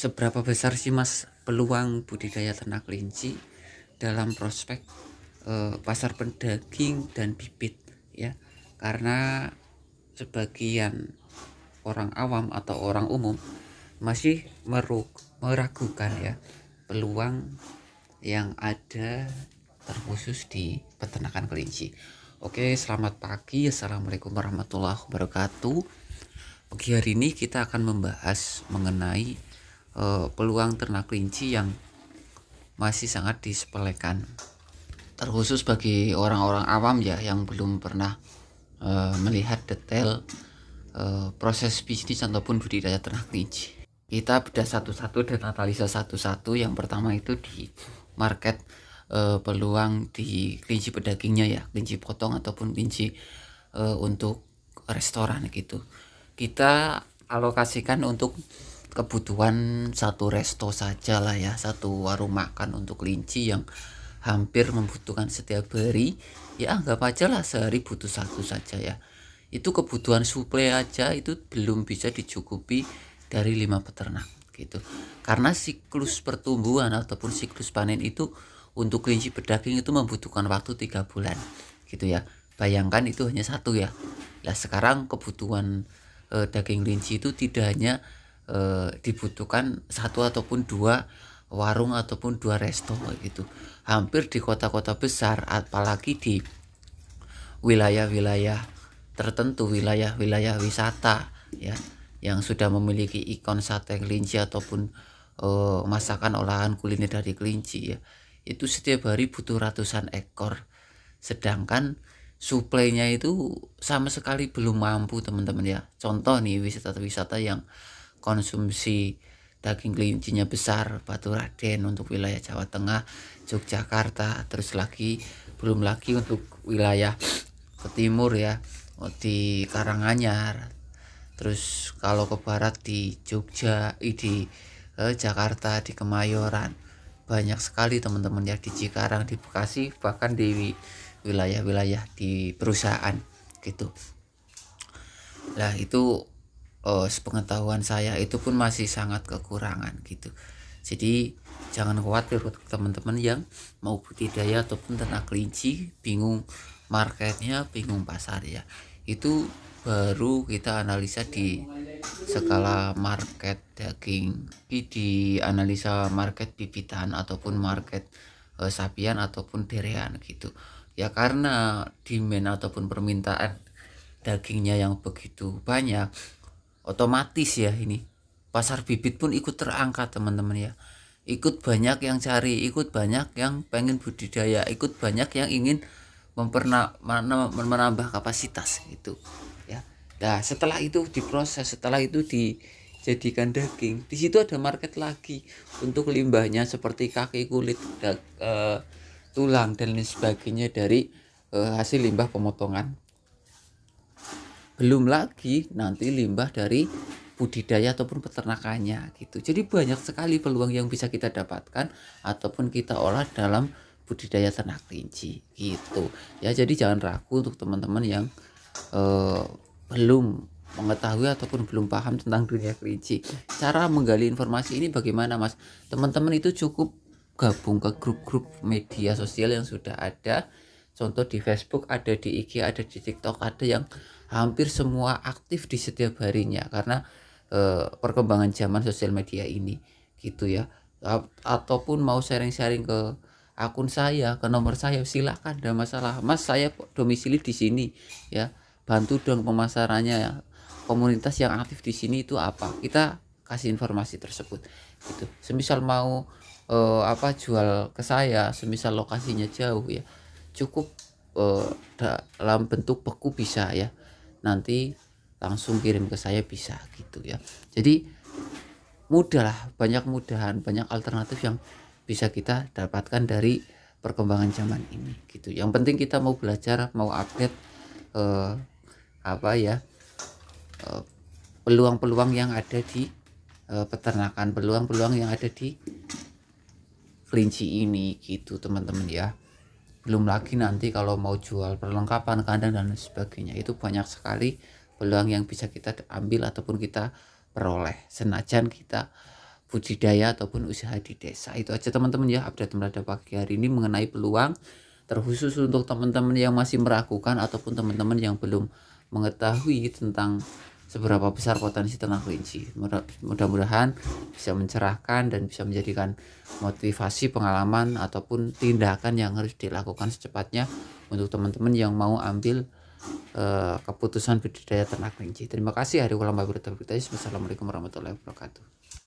Seberapa besar sih Mas peluang budidaya ternak kelinci dalam prospek pasar pedaging dan bibit ya? Karena sebagian orang awam atau orang umum masih meragukan ya peluang yang ada terkhusus di peternakan kelinci. Oke, selamat pagi. Assalamualaikum warahmatullahi wabarakatuh. Pagi hari ini kita akan membahas mengenai peluang ternak kelinci yang masih sangat disepelekan, terkhusus bagi orang-orang awam ya yang belum pernah melihat detail proses bisnis ataupun budidaya ternak kelinci. Kita bedah satu-satu dan analisa satu-satu. Yang pertama itu di market peluang di kelinci pedagingnya ya, kelinci potong ataupun kelinci untuk restoran gitu. Kita alokasikan untuk kebutuhan satu resto saja lah ya, satu warung makan untuk kelinci yang hampir membutuhkan setiap hari ya, anggap aja lah sehari butuh satu saja ya. Itu kebutuhan suplai aja itu belum bisa dicukupi dari 5 peternak gitu, karena siklus pertumbuhan ataupun siklus panen itu untuk kelinci pedaging itu membutuhkan waktu 3 bulan gitu ya. Bayangkan itu hanya satu ya. Nah sekarang kebutuhan daging kelinci itu tidak hanya dibutuhkan satu ataupun dua warung ataupun dua resto gitu, hampir di kota-kota besar, apalagi di wilayah-wilayah tertentu, wilayah-wilayah wisata ya, yang sudah memiliki ikon sate kelinci ataupun masakan olahan kuliner dari kelinci ya, itu setiap hari butuh ratusan ekor, sedangkan suplainya itu sama sekali belum mampu teman-teman ya. Contoh nih, wisata-wisata yang konsumsi daging kelincinya besar, Baturaden untuk wilayah Jawa Tengah, Yogyakarta, terus belum lagi untuk wilayah ke timur ya, di Karanganyar, terus kalau ke barat di Jogja, di Jakarta, di Kemayoran, banyak sekali teman-teman ya, di Cikarang, di Bekasi, bahkan di wilayah-wilayah di perusahaan gitu. Nah itu sepengetahuan saya itu pun masih sangat kekurangan gitu. Jadi jangan khawatir untuk teman-teman yang mau budidaya ataupun ternak kelinci, bingung marketnya, bingung pasar ya. Itu baru kita analisa di skala market daging, di analisa market bibitan ataupun market sapian ataupun derean gitu. Ya karena demand ataupun permintaan dagingnya yang begitu banyak, otomatis ya ini pasar bibit pun ikut terangkat teman-teman ya. Ikut banyak yang cari, ikut banyak yang pengen budidaya, ikut banyak yang ingin menambah kapasitas gitu ya. Nah setelah itu diproses, setelah itu dijadikan daging, di situ ada market lagi untuk limbahnya seperti kaki, kulit, tulang dan lain sebagainya dari hasil limbah pemotongan. Belum lagi nanti limbah dari budidaya ataupun peternakannya gitu. Jadi banyak sekali peluang yang bisa kita dapatkan ataupun kita olah dalam budidaya ternak kelinci gitu ya. Jadi jangan ragu untuk teman-teman yang belum mengetahui ataupun belum paham tentang dunia kelinci. Cara menggali informasi ini bagaimana Mas? Teman-teman itu cukup gabung ke grup-grup media sosial yang sudah ada. Contoh di Facebook ada, di IG ada, di TikTok ada, yang hampir semua aktif di setiap harinya karena perkembangan zaman sosial media ini gitu ya. Ataupun mau sharing-sharing ke akun saya, ke nomor saya, silakan, ada masalah Mas, saya domisili di sini ya, bantu dong pemasarannya ya. Komunitas yang aktif di sini itu apa, kita kasih informasi tersebut gitu. Semisal mau jual ke saya, semisal lokasinya jauh ya, cukup dalam bentuk beku bisa ya, nanti langsung kirim ke saya bisa gitu ya. Jadi mudah lah, banyak mudahan, banyak alternatif yang bisa kita dapatkan dari perkembangan zaman ini gitu. Yang penting kita mau belajar, mau update peluang-peluang yang ada di peternakan, peluang-peluang yang ada di kelinci ini gitu teman-teman ya. Belum lagi nanti kalau mau jual perlengkapan kandang dan sebagainya, itu banyak sekali peluang yang bisa kita ambil ataupun kita peroleh, senajan kita budidaya ataupun usaha di desa. Itu aja teman-teman ya, update pada pagi hari ini mengenai peluang, terkhusus untuk teman-teman yang masih meragukan ataupun teman-teman yang belum mengetahui tentang seberapa besar potensi ternak kelinci. Mudah-mudahan bisa mencerahkan dan bisa menjadikan motivasi, pengalaman ataupun tindakan yang harus dilakukan secepatnya untuk teman-teman yang mau ambil keputusan budidaya ternak kelinci. Terima kasih. Hari ulang wabarakatuh. Wassalamualaikum warahmatullahi wabarakatuh.